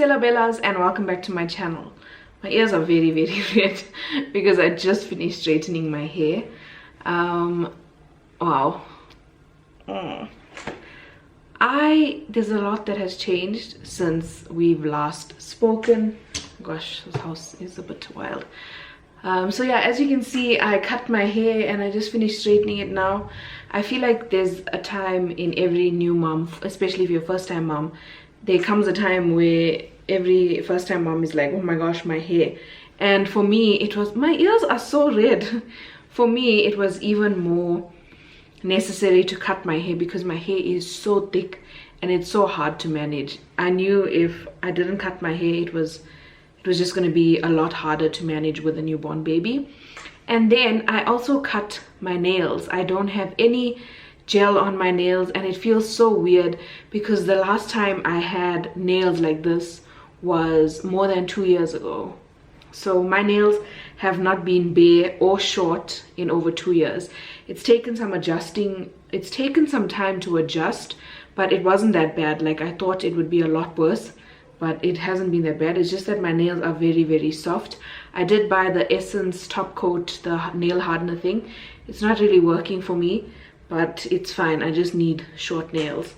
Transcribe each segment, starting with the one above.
Sela Bellas and welcome back to my channel. My ears are very red because I just finished straightening my hair. Wow. There's a lot that has changed since we've last spoken. Gosh, this house is a bit wild. So yeah, as you can see, I cut my hair and I just finished straightening it now. I feel like there's a time in every new mom, especially if you're a first-time mom, there comes a time where every first-time mom is like, oh my gosh, my hair. And for me, it was, my ears are so red. For me, it was even more necessary to cut my hair because my hair is so thick and it's so hard to manage. I knew if I didn't cut my hair, it was just going to be a lot harder to manage with a newborn baby. And then I also cut my nails. I don't have any gel on my nails and it feels so weird because the last time I had nails like this was more than 2 years ago. So my nails have not been bare or short in over 2 years. It's taken some adjusting, it's taken some time to adjust, but it wasn't that bad. Like I thought it would be a lot worse, but it hasn't been that bad. It's just that my nails are very soft. I did buy the Essence top coat, the nail hardener thing. It's not really working for me, but it's fine. I just need short nails.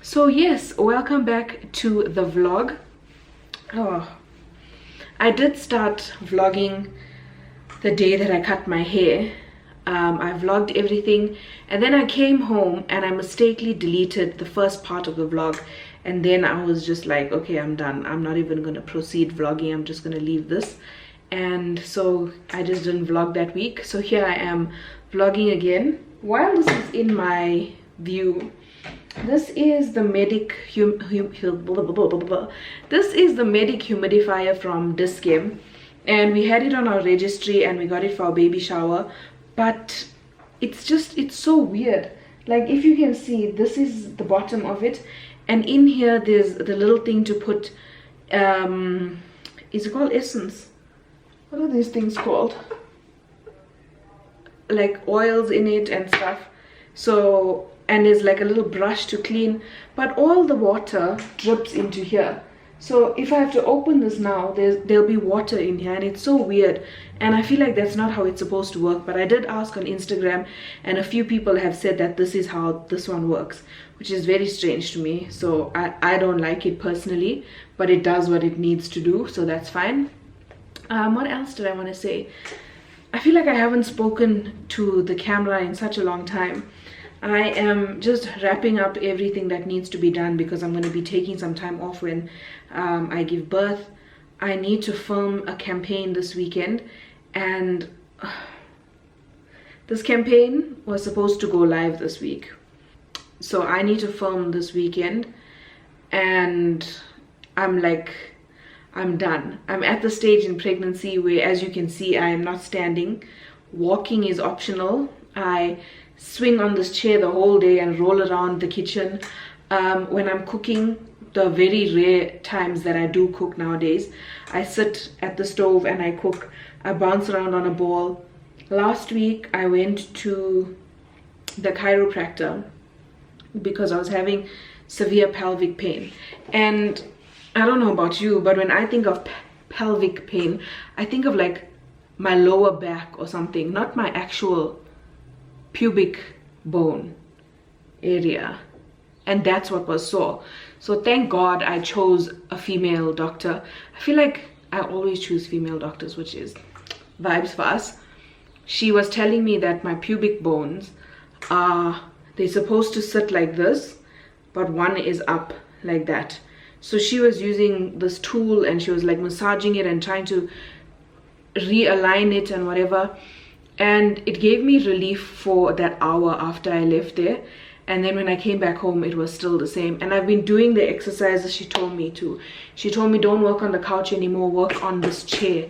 So yes, welcome back to the vlog. I did start vlogging the day that I cut my hair. I vlogged everything and then I came home and I mistakenly deleted the first part of the vlog, and then I was just like, okay, I'm done. I'm not even going to proceed vlogging. I'm just going to leave this. And so I just didn't vlog that week. So here I am vlogging again. While this is in my view, this is the Medic humidifier from Discam, and we had it on our registry and we got it for our baby shower. But it's so weird. Like if you can see, this is the bottom of it, and in here there's the little thing to put is it called Essence? What are these things called? Like oils in it and stuff. So, and there's like a little brush to clean, but all the water drips into here. So if I have to open this now, there'll be water in here, and it's so weird. And I feel like that's not how it's supposed to work. But I did ask on Instagram, and a few people have said that this is how this one works, which is very strange to me. So I don't like it personally, but it does what it needs to do, so that's fine. What else did I want to say? I feel like I haven't spoken to the camera in such a long time. I am just wrapping up everything that needs to be done because I'm going to be taking some time off when I give birth. I need to film a campaign this weekend, and this campaign was supposed to go live this week. So I need to film this weekend, and I'm done. I'm at the stage in pregnancy where, as you can see, I am not standing. Walking is optional. I swing on this chair the whole day and roll around the kitchen. When I'm cooking, the very rare times that I do cook nowadays, I sit at the stove and I cook. I bounce around on a ball. Last week I went to the chiropractor because I was having severe pelvic pain, and I don't know about you, but when I think of pelvic pain, I think of like my lower back or something, not my actual pubic bone area. And that's what was sore. So thank God I chose a female doctor. I feel like I always choose female doctors, which is vibes for us. She was telling me that my pubic bones they're supposed to sit like this, but one is up like that. So she was using this tool and she was like massaging it and trying to realign it and whatever. And it gave me relief for that hour after I left there. And then when I came back home, it was still the same. And I've been doing the exercises she told me to. She told me don't work on the couch anymore, work on this chair.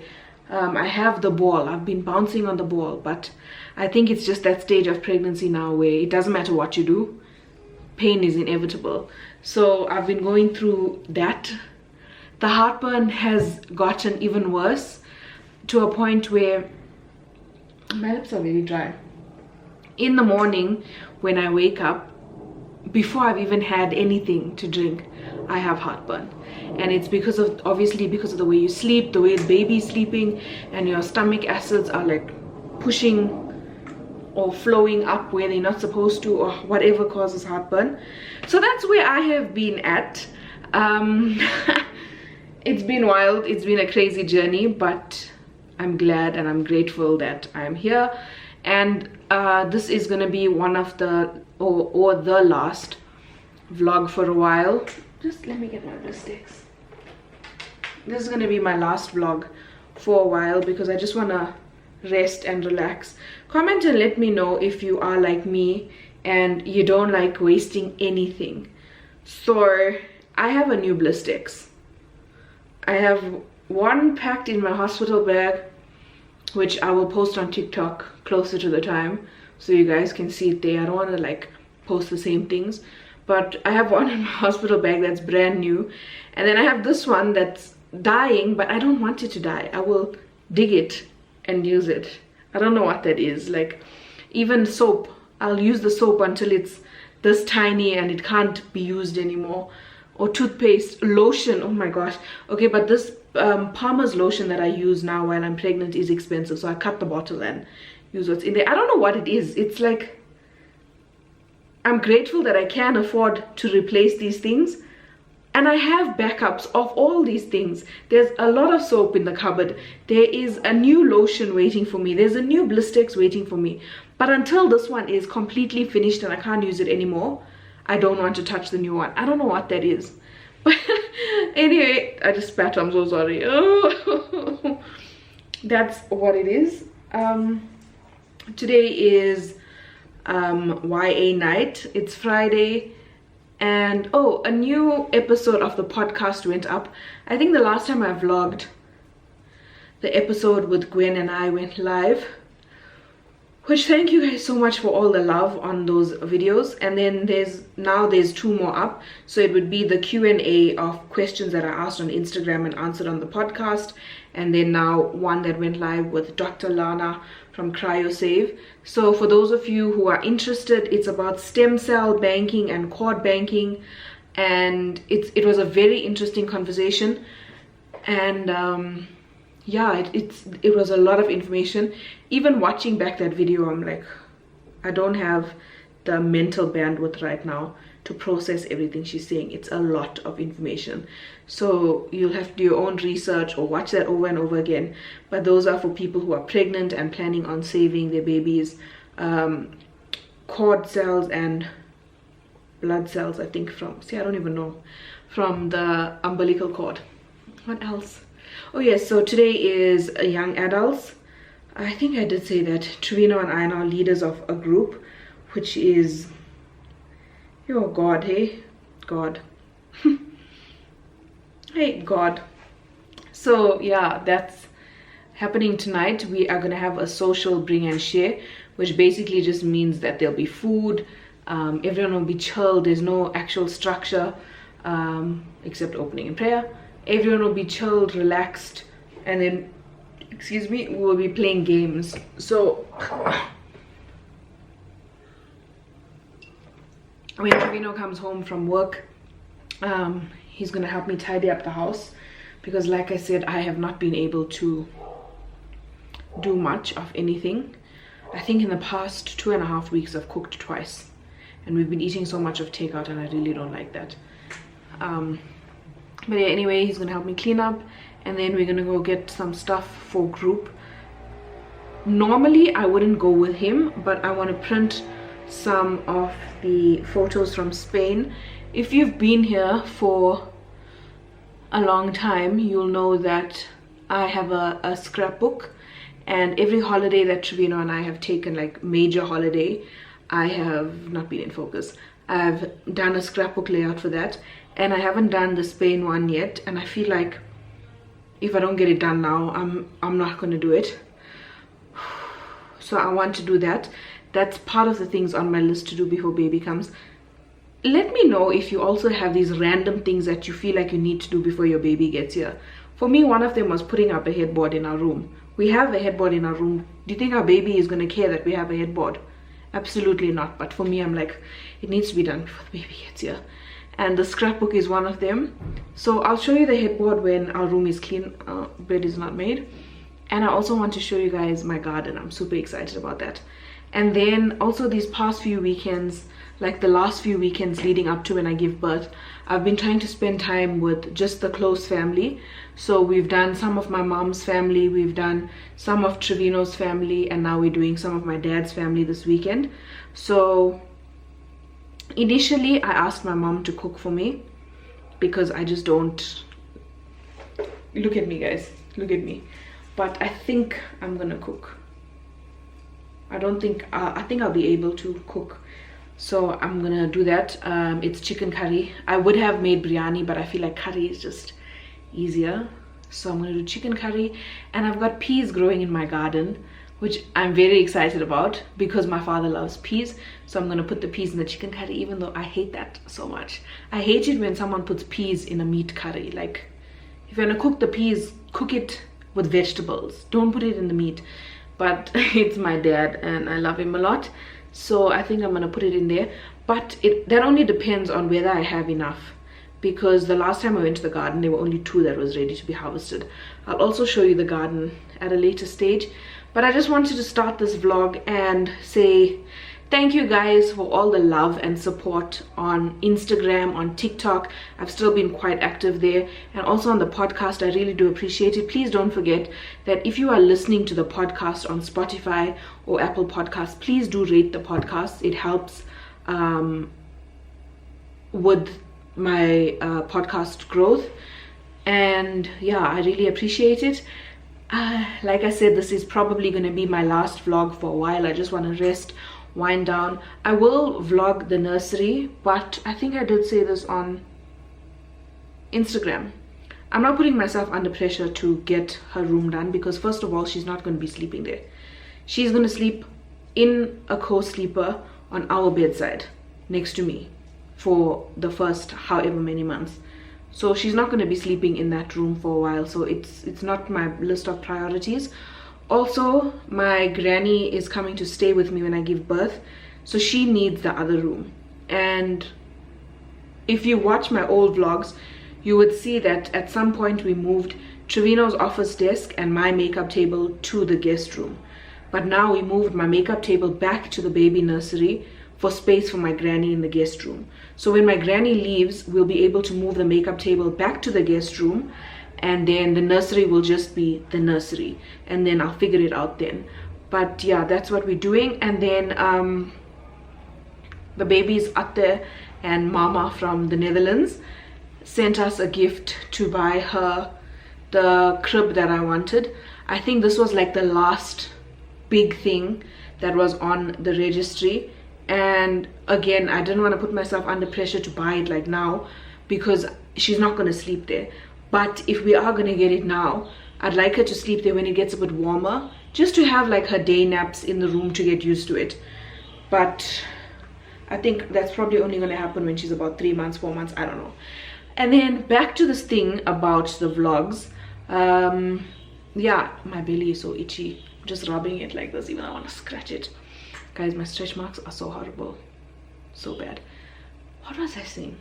I have the ball. I've been bouncing on the ball. But I think it's just that stage of pregnancy now where it doesn't matter what you do. Pain is inevitable. So I've been going through that. The heartburn has gotten even worse to a point where my lips are very dry. In the morning when I wake up, before I've even had anything to drink, I have heartburn. and it's because of, obviously because of the way you sleep, the way the baby's sleeping, and your stomach acids are like pushing or flowing up where they're not supposed to, or whatever causes heartburn. So that's where I have been at. It's been wild, it's been a crazy journey, but I'm glad and I'm grateful that I'm here. And this is gonna be one of the or the last vlog for a while. Just let me get my sticks. This is gonna be my last vlog for a while because I just wanna rest and relax. Comment and let me know if you are like me and you don't like wasting anything. So I have a new bliss sticks. I have one packed in my hospital bag, which I will post on TikTok closer to the time so you guys can see it there. I don't want to like post the same things, but I have one in my hospital bag that's brand new, and then I have this one that's dying, but I don't want it to die. I will dig it and use it. I don't know what that is. Like even soap, I'll use the soap until it's this tiny and it can't be used anymore. Or toothpaste, lotion, oh my gosh. Okay, but this Palmer's lotion that I use now while I'm pregnant is expensive, so I cut the bottle and use what's in there. I don't know what it is. It's like, I'm grateful that I can afford to replace these things, and I have backups of all these things. There's a lot of soap in the cupboard. There is a new lotion waiting for me. There's a new blistex waiting for me. But until this one is completely finished and I can't use it anymore, I don't want to touch the new one. I don't know what that is. But anyway, I just spat. I'm so sorry. Oh. That's what it is. Today is YA night. It's Friday. And oh, a new episode of the podcast went up. I think the last time I vlogged, the episode with Gwen and I went live. Which, thank you guys so much for all the love on those videos. And then there's 2 more up. So it would be the Q&A of questions that I asked on Instagram and answered on the podcast. And then now one that went live with Dr. Lana from CryoSave. So for those of you who are interested, it's about stem cell banking and cord banking. And it was a very interesting conversation. And yeah, it was a lot of information. Even watching back that video, I'm like, I don't have the mental bandwidth right now to process everything she's saying. It's a lot of information, so you'll have to do your own research or watch that over and over again. But those are for people who are pregnant and planning on saving their babies cord cells and blood cells, I think, from, see, I don't even know, from the umbilical cord. What else? Oh yes, so today is a young adults. I think I did say that Trevino and I are now leaders of a group, which is, oh God, hey, God. Hey, God. So yeah, that's happening tonight. We are gonna have a social bring and share, which basically just means that there'll be food, everyone will be chilled. There's no actual structure except opening and prayer. Everyone will be chilled, relaxed, and then, excuse me, we will be playing games. So when Trevino comes home from work, he's gonna help me tidy up the house, because like I said, I have not been able to do much of anything. I think in the past 2.5 weeks I've cooked twice, and we've been eating so much of takeout, and I really don't like that. But yeah, anyway, he's gonna help me clean up, and then we're gonna go get some stuff for group. Normally I wouldn't go with him, but I want to print some of the photos from Spain. If you've been here for a long time, you'll know that I have a scrapbook, and every holiday that Trevino and I have taken, like major holiday, I have not been in focus. I've done a scrapbook layout for that, and I haven't done the Spain one yet, and I feel like if I don't get it done now, I'm not going to do it. So I want to do that. That's part of the things on my list to do before baby comes. Let me know if you also have these random things that you feel like you need to do before your baby gets here. For me, one of them was putting up a headboard in our room. We have a headboard in our room. Do you think our baby is going to care that we have a headboard? Absolutely not. But for me, I'm like, it needs to be done before the baby gets here. and the scrapbook is one of them. So I'll show you the headboard when our room is clean, bed is not made. And I also want to show you guys my garden. I'm super excited about that. And then also these past few weekends, like the last few weekends leading up to when I give birth, I've been trying to spend time with just the close family. So we've done some of my mom's family, we've done some of Trevino's family, and now we're doing some of my dad's family this weekend. So initially I asked my mom to cook for me because I just don't, look at me guys, look at me. But I think I'm gonna cook. I think I'll be able to cook. So I'm gonna do that. It's chicken curry. I would have made biryani, but I feel like curry is just easier. So I'm gonna do chicken curry. And I've got peas growing in my garden, which I'm very excited about because my father loves peas. So I'm gonna put the peas in the chicken curry, even though I hate that so much. I hate it when someone puts peas in a meat curry. Like, if you're gonna cook the peas, cook it with vegetables. Don't put it in the meat. But it's my dad and I love him a lot. So I think I'm gonna put it in there. But that only depends on whether I have enough. Because the last time I went to the garden, there were only 2 that was ready to be harvested. I'll also show you the garden at a later stage. But I just wanted to start this vlog and say thank you guys for all the love and support on Instagram, on TikTok. I've still been quite active there. And also on the podcast, I really do appreciate it. Please don't forget that if you are listening to the podcast on Spotify or Apple Podcasts, please do rate the podcast. It helps with my podcast growth. And yeah, I really appreciate it. Like I said, this is probably going to be my last vlog for a while. I just want to rest, wind down. I will vlog the nursery, but I think I did say this on Instagram. I'm not putting myself under pressure to get her room done because first of all, she's not going to be sleeping there. She's going to sleep in a co-sleeper on our bedside next to me for the first however many months. So she's not going to be sleeping in that room for a while. So it's not my list of priorities. Also, my granny is coming to stay with me when I give birth. So she needs the other room. And if you watch my old vlogs, you would see that at some point we moved Trevino's office desk and my makeup table to the guest room. But now we moved my makeup table back to the baby nursery for space for my granny in the guest room. So when my granny leaves, we'll be able to move the makeup table back to the guest room, and then the nursery will just be the nursery, and then I'll figure it out then. But yeah, that's what we're doing. And then the baby's up there, and Mama from the Netherlands sent us a gift to buy her the crib that I wanted. I think this was like the last big thing that was on the registry. And again, I didn't want to put myself under pressure to buy it like now because she's not going to sleep there. But if we are going to get it now, I'd like her to sleep there when it gets a bit warmer, just to have like her day naps in the room to get used to it. But I think that's probably only going to happen when she's about 3 months, 4 months, I don't know. And then back to this thing about the vlogs. Yeah, my belly is so itchy. I'm just rubbing it like this, even though I want to scratch it. Guys, my stretch marks are so horrible, so bad. What was I saying?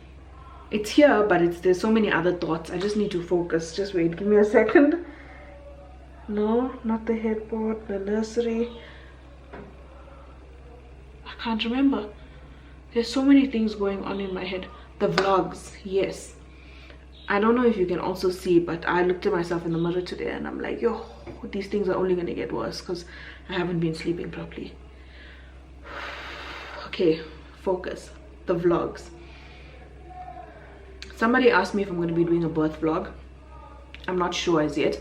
It's here, but there's so many other thoughts. I just need to focus. Just wait, give me a second. No, not the headboard, the nursery. I can't remember. There's so many things going on in my head. The vlogs, yes. I don't know if you can also see, but I looked at myself in the mirror today and I'm like, yo, these things are only going to get worse because I haven't been sleeping properly. Okay, focus. The vlogs. Somebody asked me if I'm going to be doing a birth vlog. I'm not sure as yet.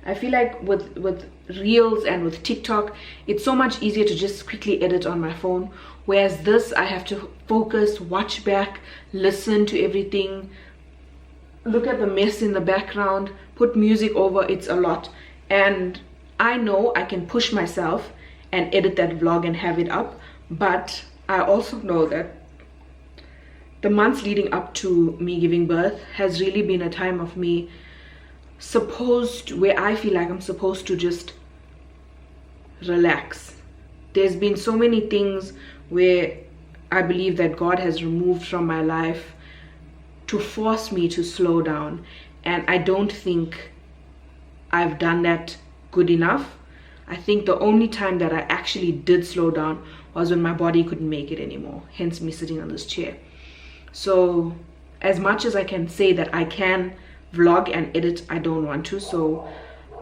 I feel like with Reels and with TikTok, it's so much easier to just quickly edit on my phone. Whereas this, I have to focus, watch back, listen to everything, look at the mess in the background, put music over. It's a lot. And I know I can push myself and edit that vlog and have it up. But I also know that the months leading up to me giving birth has really been a time of me where I feel like I'm supposed to just relax. There's been so many things where I believe that God has removed from my life to force me to slow down. And I don't think I've done that good enough. I think the only time that I actually did slow down was when my body couldn't make it anymore, hence me sitting on this chair. So as much as I can say that I can vlog and edit, I don't want to. So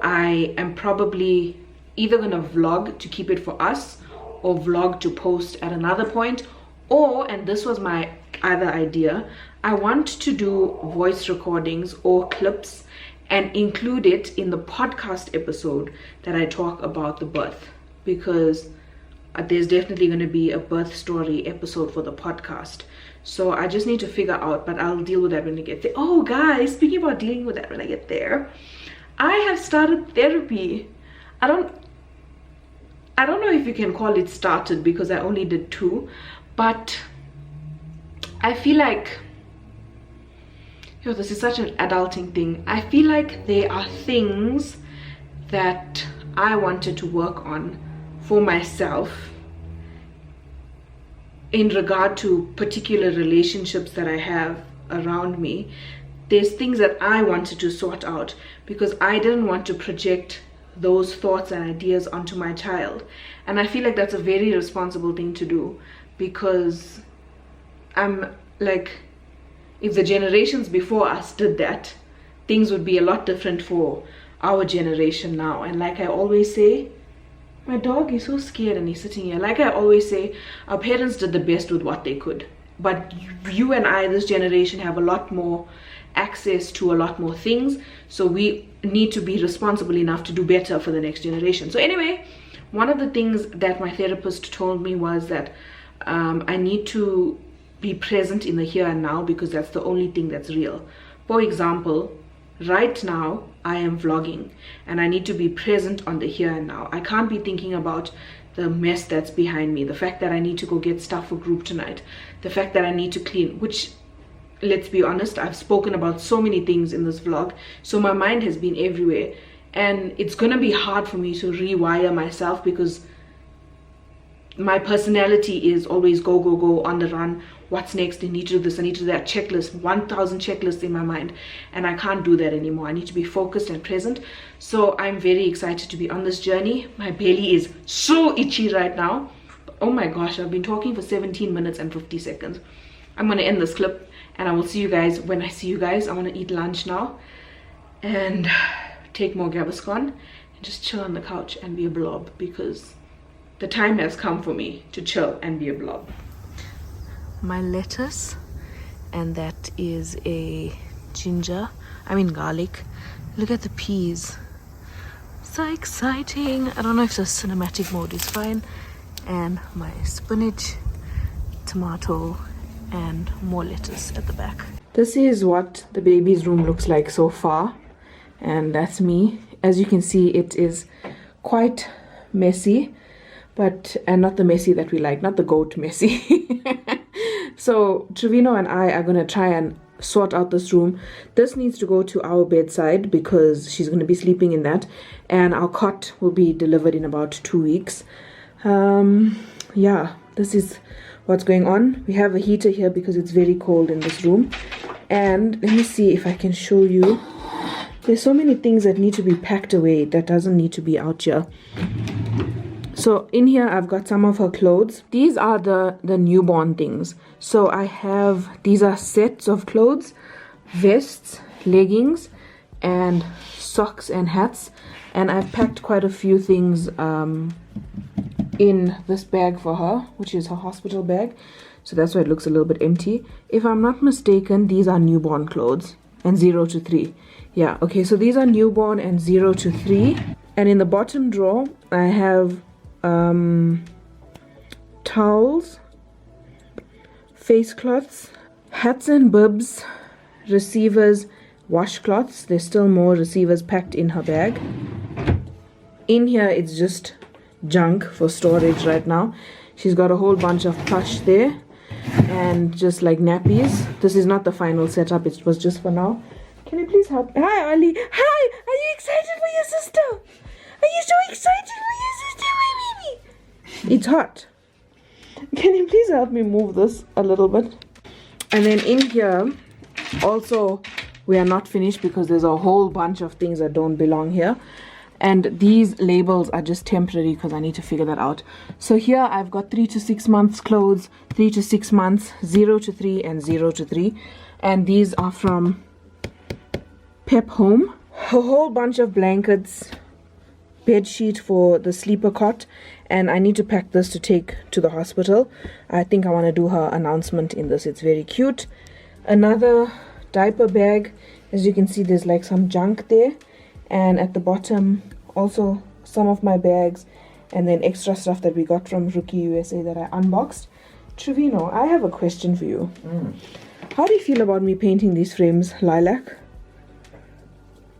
I am probably either gonna vlog to keep it for us, or vlog to post at another point, or, and this was my other idea, I want to do voice recordings or clips and include it in the podcast episode that I talk about the birth, because there's definitely going to be a birth story episode for the podcast. So I just need to figure out, but I'll deal with that when I get there. Oh guys, speaking about dealing with that when I get there, I have started therapy. I don't know if you can call it started, because I only did 2, but I feel like, yo, this is such an adulting thing. I feel like there are things that I wanted to work on for myself in regard to particular relationships that I have around me. There's things that I wanted to sort out because I didn't want to project those thoughts and ideas onto my child. And I feel like that's a very responsible thing to do, because I'm like, if the generations before us did that, things would be a lot different for our generation now. And like I always say, my dog is so scared and he's sitting here. Like I always say, our parents did the best with what they could. But you and I, this generation, have a lot more access to a lot more things. So we need to be responsible enough to do better for the next generation. So anyway, one of the things that my therapist told me was that I need to be present in the here and now, because that's the only thing that's real. For example, right now I am vlogging and I need to be present on the here and now. I can't be thinking about the mess that's behind me, the fact that I need to go get stuff for group tonight, the fact that I need to clean, which, let's be honest, I've spoken about so many things in this vlog, so my mind has been everywhere, and it's gonna be hard for me to rewire myself, because my personality is always go, go, go, on the run. What's next? I need to do this, I need to do that, checklist, 1,000 checklists in my mind, and I can't do that anymore. I need to be focused and present. So I'm very excited to be on this journey. My belly is so itchy right now. Oh my gosh, I've been talking for 17 minutes and 50 seconds. I'm gonna end this clip and I will see you guys when I see you guys. I want to eat lunch now and take more Gaviscon and just chill on the couch and be a blob, because the time has come for me to chill and be a blob. My lettuce, and that is a garlic. Look at the peas, so exciting. I don't know if the cinematic mode is fine. And my spinach, tomato, and more lettuce at the back. This is what the baby's room looks like so far, and that's me. As you can see, it is quite messy, and not the messy that we like, not the goat messy. So Trevino and I are gonna try and sort out this room. This needs to go to our bedside because she's going to be sleeping in that, and our cot will be delivered in about 2 weeks. Yeah, this is what's going on. We have a heater here because it's very cold in this room. And let me see if I can show you. There's so many things that need to be packed away that doesn't need to be out here. So in here I've got some of her clothes. These are the newborn things. So I have, these are sets of clothes, vests, leggings, and socks and hats. And I've packed quite a few things in this bag for her, which is her hospital bag. So that's why it looks a little bit empty. If I'm not mistaken, these are newborn clothes, and 0 to 3. Yeah, okay, so these are newborn and 0 to 3. And in the bottom drawer, I have towels, face cloths, hats and bibs, receivers, washcloths. There's still more receivers packed in her bag. In here it's just junk for storage right now. She's got a whole bunch of plush there and just like nappies. This is not the final setup, it was just for now. Can you please help? Hi Ali. Hi, are you excited for your sister? Are you so excited for your sister, my baby? It's hot. Can you please help me move this a little bit? And then in here Also, we are not finished because there's a whole bunch of things that don't belong here. And these labels are just temporary because I need to figure that out. So here I've got 3 to 6 months clothes, 3 to 6 months, 0 to 3, and 0 to 3. And these are from Pep Home. A whole bunch of blankets, bed sheet for the sleeper cot, and I need to pack this to take to the hospital. I think I want to do her announcement in this. It's very cute. Another diaper bag. As you can see, there's like some junk there, and at the bottom also some of my bags, and then extra stuff that we got from Rookie USA that I unboxed. Trevino, I have a question for you. How do you feel about me painting these frames lilac?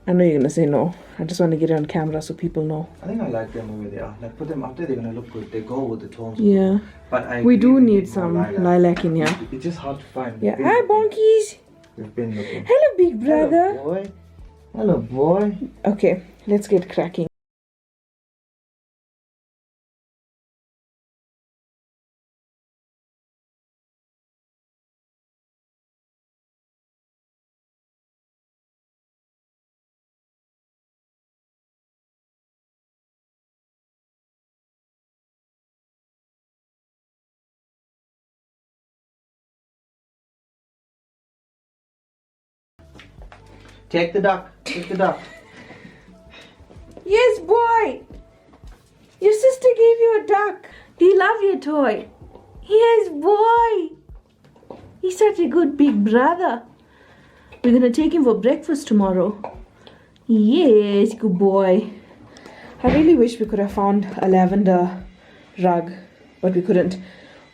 I know you're gonna say no. I just want to get it on camera so people know. I think I like them the way they are. Like, put them up there, they're gonna look good. They go with the tones. Yeah. But we do need some lilac in here. It's just hard to find. Yeah. Hi, Bonkies. We've been looking. Hello, big brother. Hello, boy. Hello, boy. Okay, let's get cracking. Take the duck. Take the duck. Yes, boy. Your sister gave you a duck. Do you love your toy? Yes, boy. He's such a good big brother. We're gonna take him for breakfast tomorrow. Yes, good boy. I really wish we could have found a lavender rug, but we couldn't.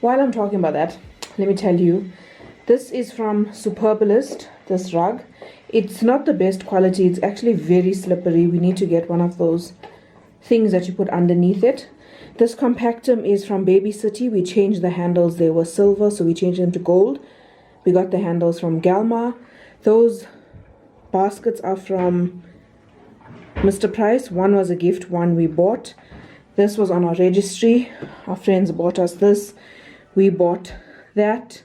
While I'm talking about that, let me tell you, this is from Superbalist, this rug. It's not the best quality. It's actually very slippery. We need to get one of those things that you put underneath it. This compactum is from Baby City. We changed the handles. They were silver, so we changed them to gold. We got the handles from Galma. Those baskets are from Mr. Price. One was a gift, one we bought. This was on our registry. Our friends bought us this. We bought that.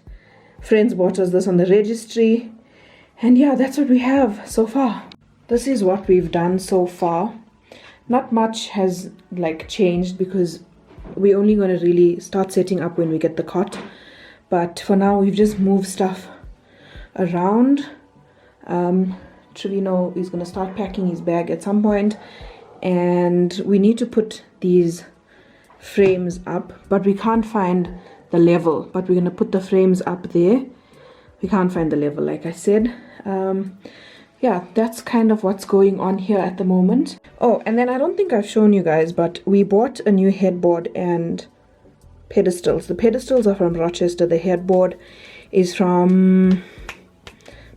Friends bought us this on the registry. And yeah, that's what we have so far. This is what we've done so far. Not much has like changed because we're only going to really start setting up when we get the cot. But for now, we've just moved stuff around. Trevino is going to start packing his bag at some point. And we need to put these frames up, but we can't find the level. But we're going to put the frames up there. We can't find the level, like I said. Yeah, that's kind of what's going on here at the moment. Oh, and then I don't think I've shown you guys, but we bought a new headboard and pedestals. The pedestals are from Rochester. The headboard is from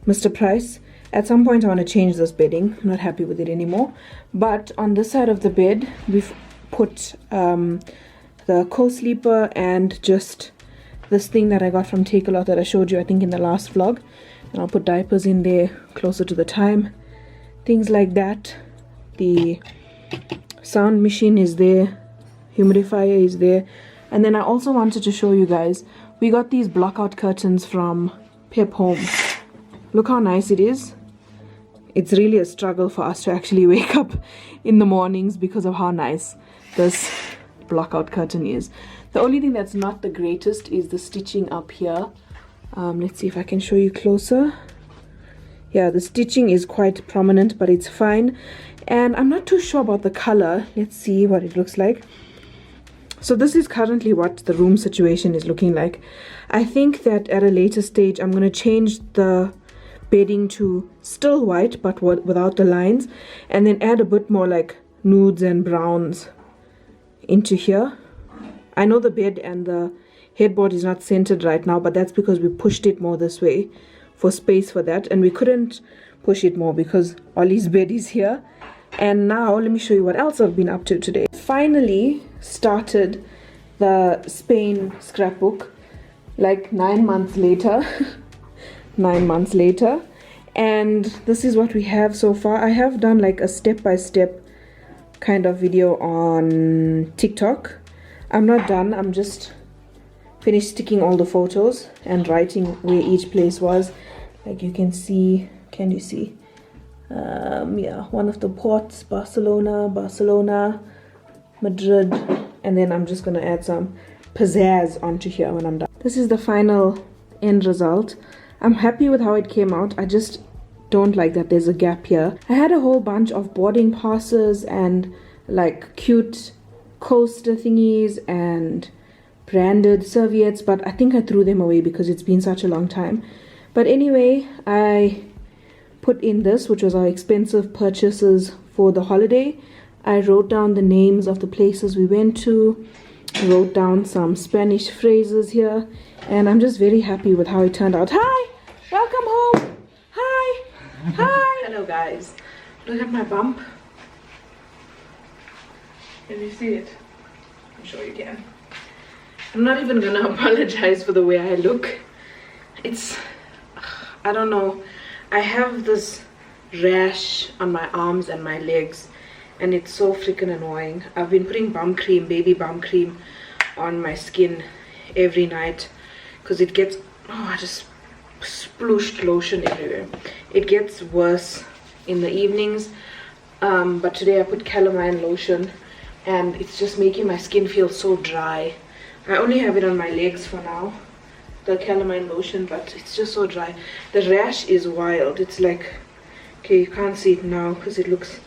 Mr. Price. At some point I want to change this bedding. I'm not happy with it anymore. But on this side of the bed, we've put the co-sleeper and just this thing that I got from Takealot that I showed you, I think, in the last vlog. And I'll put diapers in there closer to the time. Things like that. The sound machine is there. Humidifier is there. And then I also wanted to show you guys, we got these blockout curtains from Pep Home. Look how nice it is. It's really a struggle for us to actually wake up in the mornings because of how nice this blockout curtain is. The only thing that's not the greatest is the stitching up here. Let's see if I can show you closer. Yeah, the stitching is quite prominent, but it's fine. And I'm not too sure about the color. Let's see what it looks like. So this is currently what the room situation is looking like. I think that at a later stage, I'm going to change the bedding to still white, but without the lines. And then add a bit more like nudes and browns into here. I know the bed and the headboard is not centered right now, but that's because we pushed it more this way for space for that, and we couldn't push it more because Ollie's bed is here. And now let me show you what else I've been up to today. Finally started the Spain scrapbook like 9 months later. 9 months later, and this is what we have so far. I have done like a step-by-step kind of video on TikTok. I'm not done. I'm just finished sticking all the photos and writing where each place was. Like you can see, can you see? Yeah, one of the ports, Barcelona, Madrid, and then I'm just gonna add some pizzazz onto here when I'm done. This is the final end result. I'm happy with how it came out. I just don't like that there's a gap here. I had a whole bunch of boarding passes and like cute coaster thingies and branded serviettes, but I think I threw them away because it's been such a long time. But anyway, I put in this, which was our expensive purchases for the holiday. I wrote down the names of the places we went to, wrote down some Spanish phrases here, and I'm just very happy with how it turned out. Hi! Welcome home! Hi! Hi! Hello guys. Look at my bump. Can you see it? I'm sure you can. I'm not even gonna apologize for the way I look. It's, I don't know. I have this rash on my arms and my legs, and it's so freaking annoying. I've been putting bum cream, baby bum cream, on my skin every night because it gets, oh, I just splooshed lotion everywhere. It gets worse in the evenings, but today I put calamine lotion and it's just making my skin feel so dry. I only have it on my legs for now, the calamine lotion, but it's just so dry. The rash is wild. It's like, okay, you can't see it now because it looks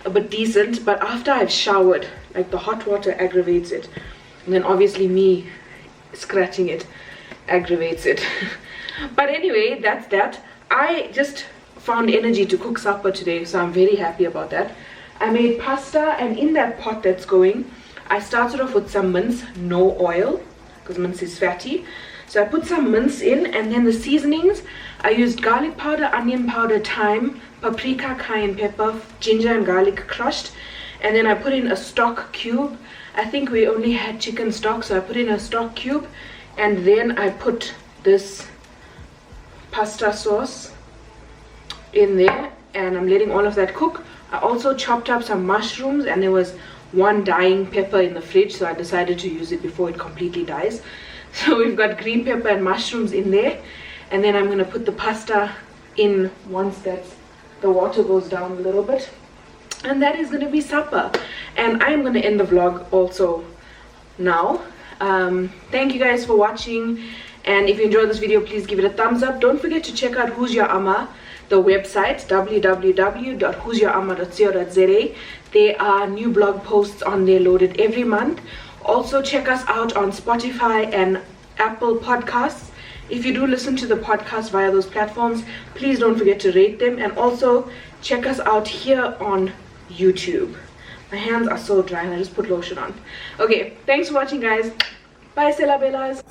a bit decent, but after I've showered, like the hot water aggravates it, and then obviously me scratching it aggravates it. But anyway, that's that. I just found energy to cook supper today, so I'm very happy about that. I made pasta, and in that pot that's going, I started off with some mince, no oil, because mince is fatty. So I put some mince in, and then the seasonings, I used garlic powder, onion powder, thyme, paprika, cayenne pepper, ginger and garlic crushed, and then I put in a stock cube. I think we only had chicken stock, so I put in a stock cube, and then I put this pasta sauce in there, and I'm letting all of that cook. I also chopped up some mushrooms, and there was one dying pepper in the fridge, so I decided to use it before it completely dies. So we've got green pepper and mushrooms in there, and then I'm going to put the pasta in once the water goes down a little bit, and that is going to be supper. And I'm going to end the vlog also now. Thank you guys for watching, and if you enjoyed this video, please give it a thumbs up. Don't forget to check out Who's Your Amma, the website, www.who'syourama.co.za. There are new blog posts on there loaded every month. Also check us out on Spotify and Apple Podcasts. If you do listen to the podcast via those platforms, please don't forget to rate them, and also check us out here on YouTube. My hands are so dry and I just put lotion on. Okay, thanks for watching guys. Bye Sela Bellas.